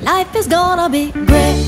Life is gonna be great.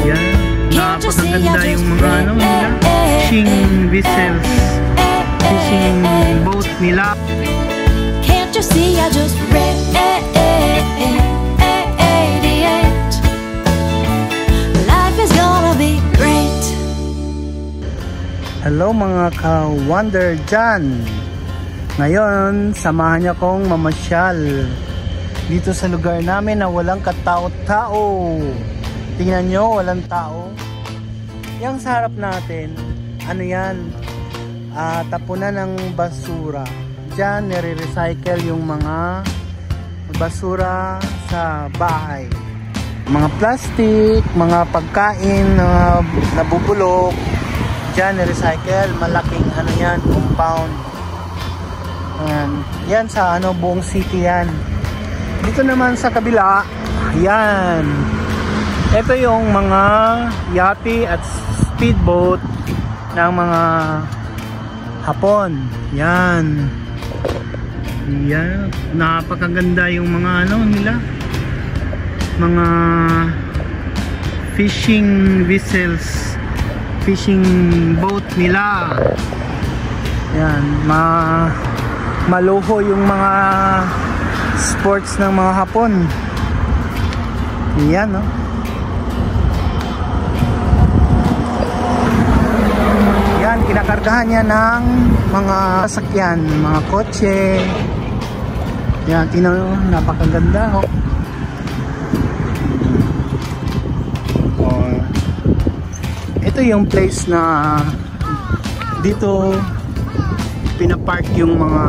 Yan, napakaganda yung mga ano nila, fishing vessels, fishing boat nila. Can't you see I just radiate? Life is gonna be great. Hello mga ka-wonder dyan. Ngayon, samahan niyo akong mamasyal dito sa lugar namin na walang katao-tao. Tingnan nyo, walang tao. Yang sa harap natin, ano yan? Tapunan ng basura. Diyan, nire-recycle yung mga basura sa bahay. Mga plastic, mga pagkain na nabubulok. Diyan, nire-recycle. Malaking ano yan, compound. Yan sa ano, buong city yan. Dito naman sa kabila, yan. Ito yung mga yate at speedboat ng mga Hapon. Yan. Yan. Napakaganda yung mga ano nila. Mga fishing vessels. Fishing boat nila. Yan. Maluho yung mga sports ng mga Hapon. Yan, no? Yan, kinakargahan niya ng mga sasakyan, mga kotse. Yan, tingnan mo, napakaganda, oh. Ito yung place na dito pinapark yung mga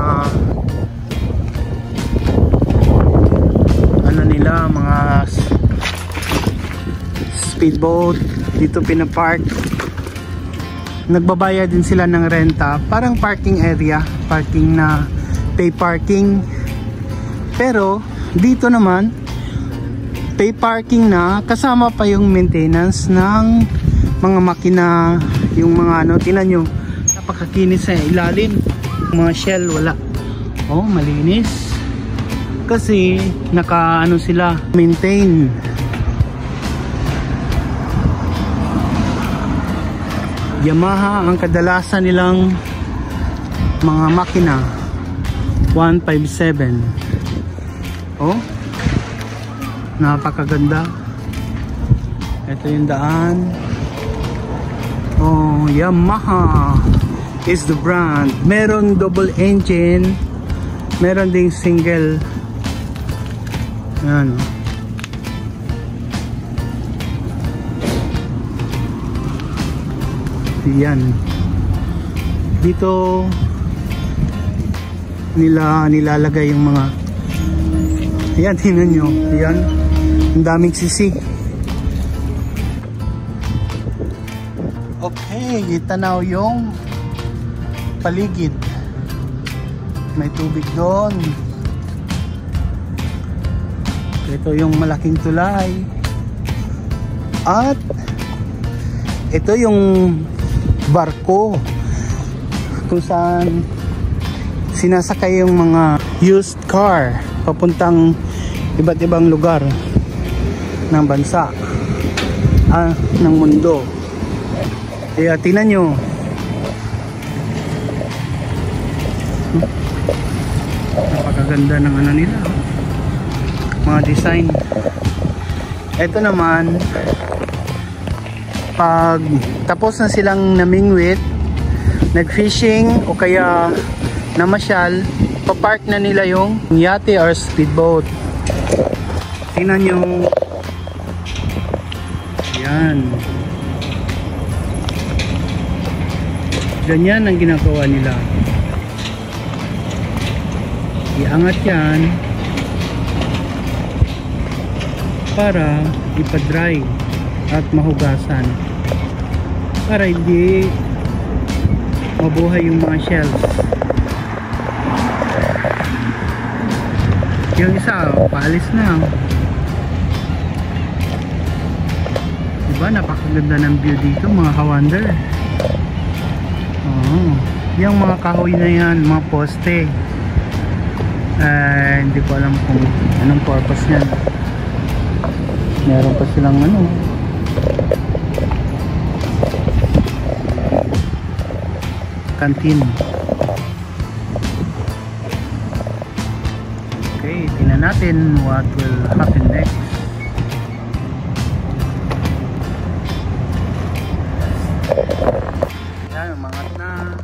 ano nila, mga speedboat. Dito pinapark. Nagbabayad din sila ng renta, parang parking area, parking na pay parking. Pero dito naman pay parking na, kasama pa yung maintenance ng mga makina, yung mga ano, tinan nyo, napakakinis sa ilalim. Mga shell wala, oh, malinis kasi naka ano sila, maintain. Yamaha ang kadalasan nilang mga makina, 157. Oh, napakaganda. Ito yung daan. Oh, Yamaha is the brand. Meron double engine, meron ding single. Yan. Yan. Dito nilalagay yung mga, yan, tingnan nyo, yan, ang daming sisi. Okay, itanaw yung paligid. May tubig doon. Ito yung malaking tulay. At ito yung barko kung saan sinasakay yung mga used car papuntang iba't ibang lugar ng bansa, ng mundo. Kaya tingnan nyo, napakaganda ng ano nila, mga design. Ito naman, pag tapos na silang namingwit, nag-fishing o kaya namasyal, papark na nila yung yate or speedboat. Tingnan nyo, yan. Ganyan ang ginagawa nila. Iangat yan para ipa-dry at mahugasan, para hindi mabuhay yung mga shells. Yung isa, paalis na. Diba, napakaganda ng view dito mga ka-wonder. Yung mga kahoy na yan, mga poste. Hindi ko alam kung anong purpose niyan. Meron pa silang ano, canteen. Okay, tingnan natin what will happen next. Yan, umangat na.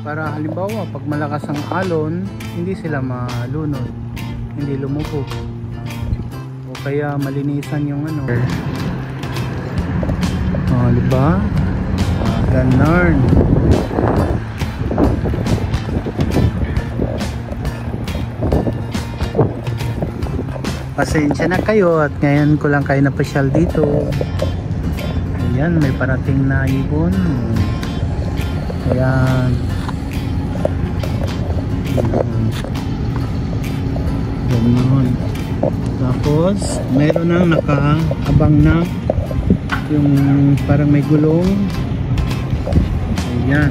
Para halimbawa pag malakas ang alon, hindi sila malunod, hindi lumupo, o kaya malinisan yung ano. Oh, diba? Ganun. Pasensya na kayo at ngayon ko lang kayo napasyal dito. Ayan, may parating na ibon. Ayan. Ganun. Tapos meron nang nakaabang na yung parang may gulong. Ayan.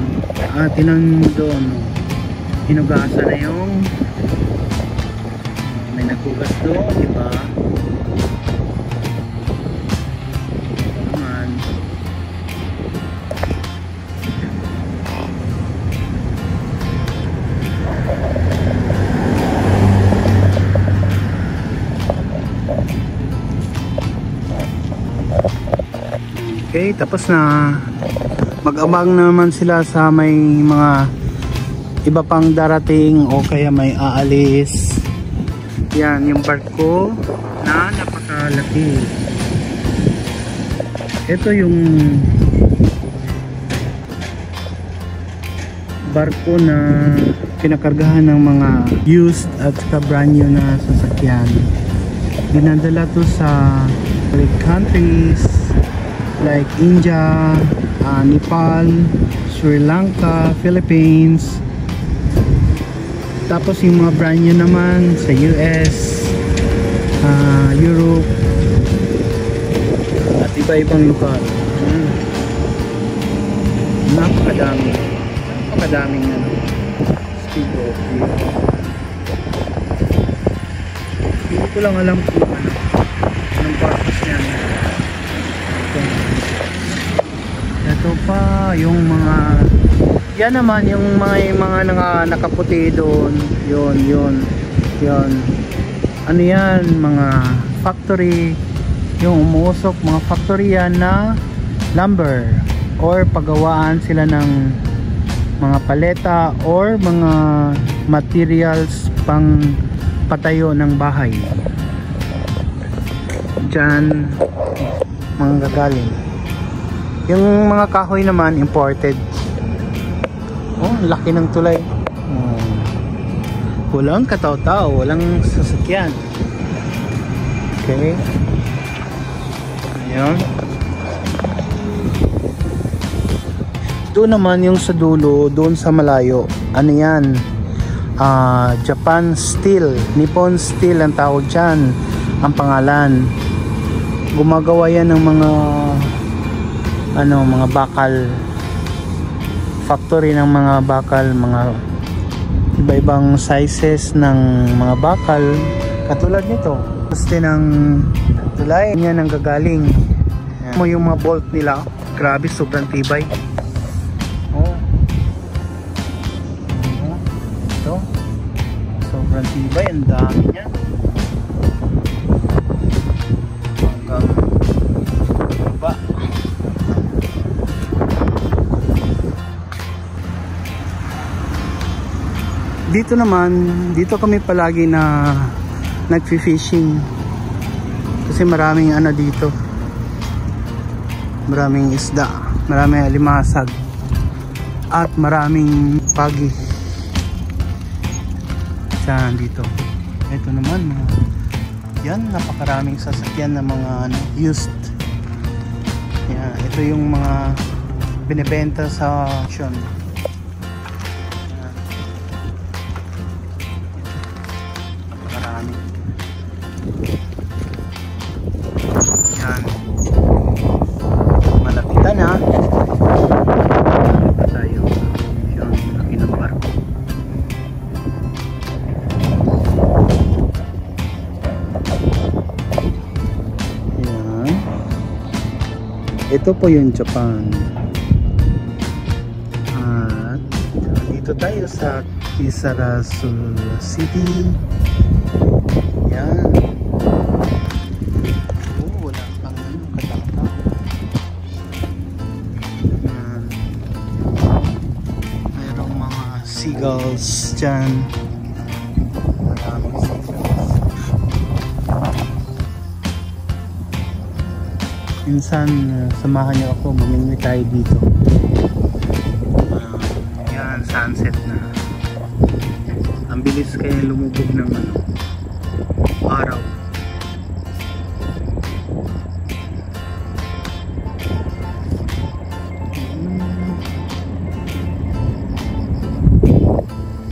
Tinan mo doon, hinugasan na yung may naghugas doon, diba? Naman. Okay, tapos na. Mag-abang naman sila sa may mga iba pang darating o kaya may aalis. Yan yung barko na napakalaki. Ito yung barko na pinakargahan ng mga used at brand new na sasakyan. Dinadala to sa countries like India, Nepal, Sri Lanka, Philippines. Tapos yung mga brand new naman sa US, Europe at iba-ibang lugar. Napakadaming ano, speed of view. Hindi ko lang alam kung ano anong purpose niyan. Ito pa yung mga yan naman yung mga nakaputi doon. Yun. Ano yan, mga factory, yung umuusok, mga factory yan na lumber or paggawaan sila ng mga paleta or mga materials pang patayo ng bahay. Diyan mga gagaling. Yung mga kahoy naman imported. Oh, laki ng tulay. Walang kataw-taw, walang sasakyan. Okay. Ayan. Doon naman yung sa dulo, doon sa malayo. Ano yan? Japan Steel, Nippon Steel ang tawag dyan. Ang pangalan. Gumagawa yan ng mga mga bakal, factory ng mga bakal, mga iba-ibang sizes ng mga bakal katulad nito. Basta ng tulay niya nang gagaling mo yung mga bolt nila, grabe, sobrang tibay. Ito sobrang tibay, ang dami niya hanggang baba. Dito naman, dito kami palagi na nagfi-fishing kasi maraming ano dito, maraming isda, maraming alimasag at maraming pagi. Diyan dito. Ito naman, yan, napakaraming sasakyan na mga used. Yan, ito yung mga binibenta sa auction. Yan. Malapitan ha. Ito po yung Japan. At dito tayo sa Kisarazu City. Yan. Oh, wala pang katata. Yan. Mayroong mga seagulls dyan. Maraming seagulls. Minsan, samahan niyo ako, mamimili tayo dito. Yan, sunset na. Ang bilis kaya lumubog ng araw.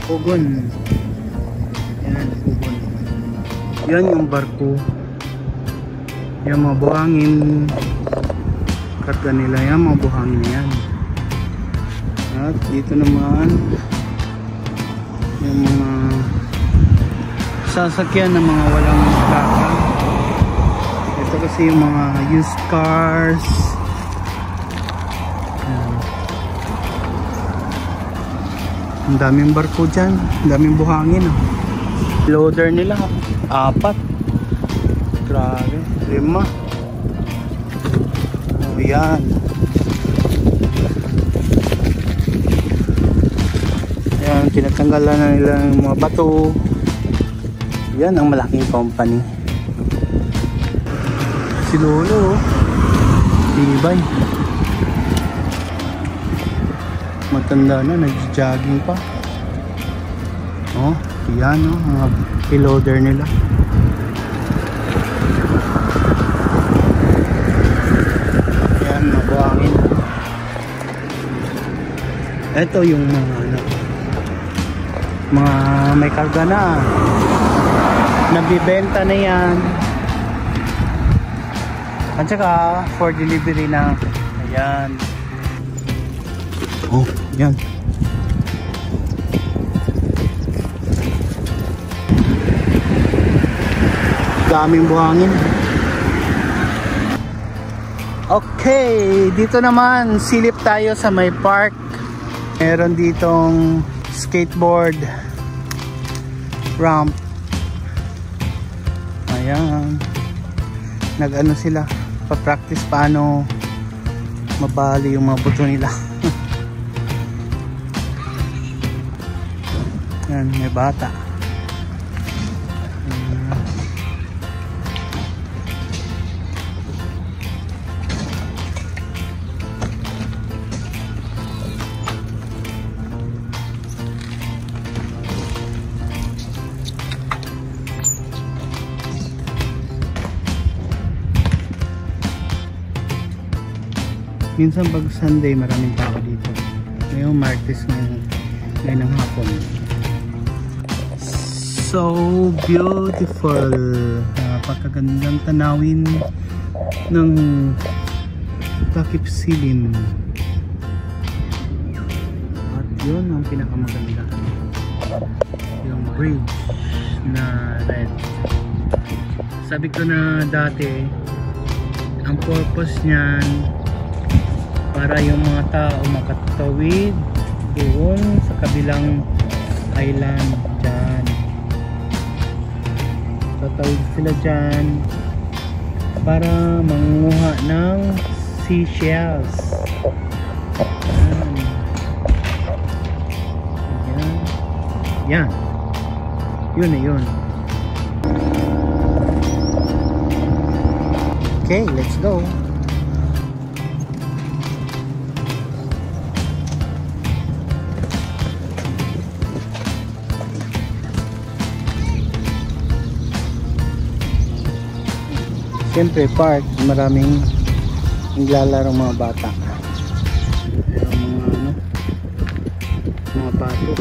Pugon. Yan, pugon. Yan yung barko. Yung mga buhangin, karga nila yan, mga buhangin na yan. At dito naman yung mga sasakyan ng mga walang kaka. Ito kasi yung mga used cars. Ang daming barko dyan, ang daming buhangin. Loader nila 4. Grabe, 5. Oh, yan. Yan, tinatanggalan na nila ng mga bato. Yan ang malaking company. Si Lolo, tibay. Matanda na, nag-jogging pa. Oh, yan oh, mga piloder nila. Mabuhangin. Ito yung mga mga may karga na, nabibenta na yan, at saka for delivery na. Ayan. Oh, yan. Daming buhangin. Okay, dito naman silip tayo sa may park. Meron ditong skateboard ramp. Ayan. Nag-ano sila, pa-practice paano mabali yung mga buto nila. Yan, may bata. Minsan pag Sunday maraming tao dito. Ngayong Martes ngayon ng hapon. So beautiful. Napakagandang tanawin ng Takip Silim. At yun ang pinakamaganda. Yung bridge na red. Sabi ko na dati, ang purpose niyan para yung mga tao makatawid doon sa kabilang island dyan. Tatawid sila dyan para manguha ng seashells. Yan. Yun na yun. Okay, let's go. Siyempre park, maraming naglalaro mga bata. Mga pato,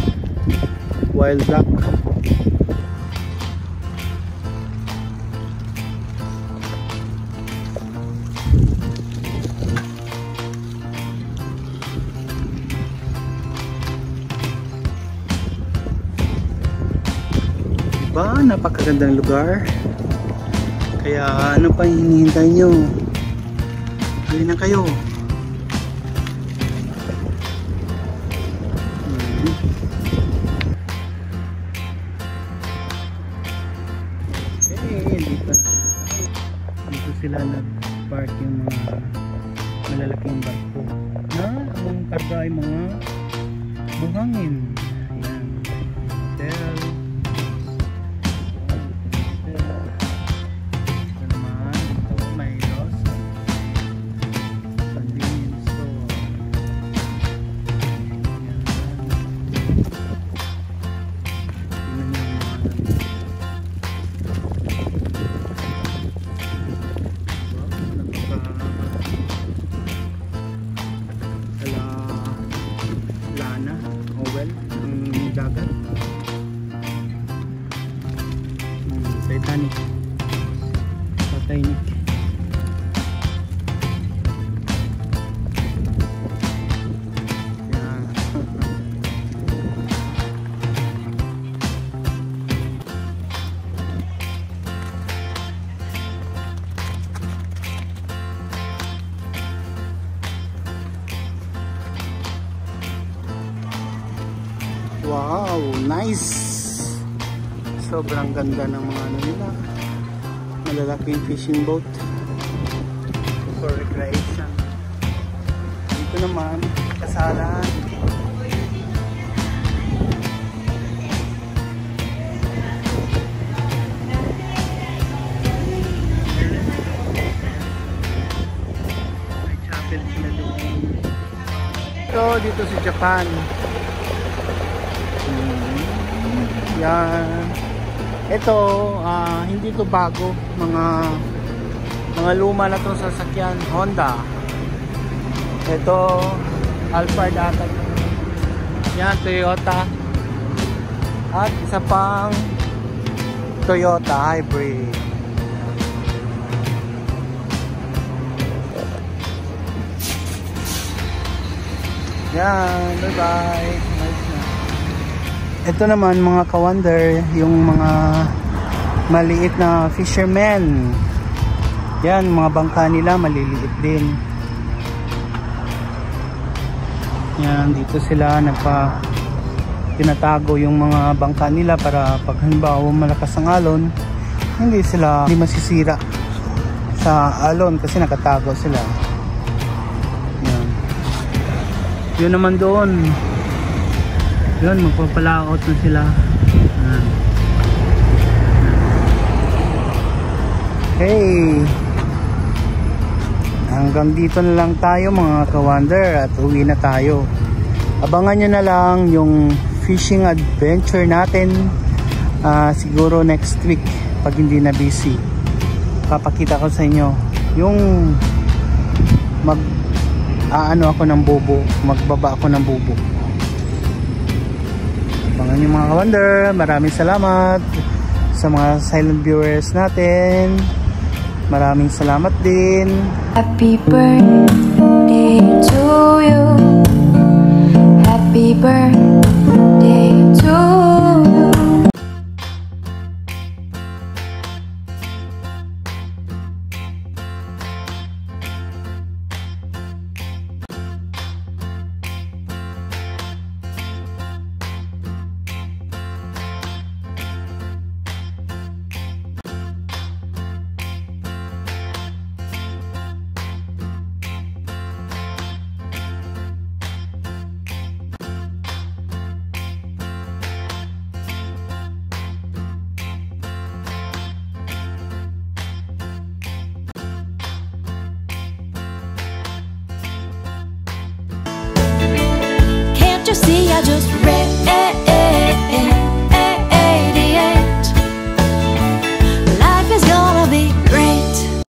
wild duck. Diba? Napakagandang lugar. Kaya ano pa hinihintay nyo? Hali na kayo. Dito sila nag-park yung mga malalaking barko na ang karga ay mga buhangin. Ayan. Hotel. Ito naman. Ito may Ross. Convenience store. Ayan. Tingnan nyo yung mga lana o well ang dagat. Titanic. Titanic. Yan. Wow, nice. Sobrang ganda ng mga ano nila. Malalaking fishing boat for recreation. Dito naman, kasalan. May chapel sila doon. So, dito sa Japan. Yan. Ito, hindi to bago. Mga luma na itong sasakyan. Honda. Ito, Alphard ata. Yan, Toyota. At isa pang Toyota Hybrid. Yan, bye-bye. Nice na. Ito naman mga ka-wonder, yung mga maliit na fishermen. Yan, mga bangka nila maliliit din. Yan, dito sila tinatago yung mga bangka nila para pag halimbawa malakas ang alon, hindi masisira sa alon kasi nakatago sila. Yan. Yun naman doon. Yun, magpapalaot na sila. Hey, hanggang dito na lang tayo mga ka-wonder at uwi na tayo. Abangan nyo na lang yung fishing adventure natin siguro next week pag hindi na busy. Papakita ko sa inyo yung ako ng bubo, magbaba ako ng bubo. Abangan nyo mga ka-wonder. Maraming salamat sa mga silent viewers natin. Maraming salamat din. Happy birthday to you. Happy birthday to you. See, I just read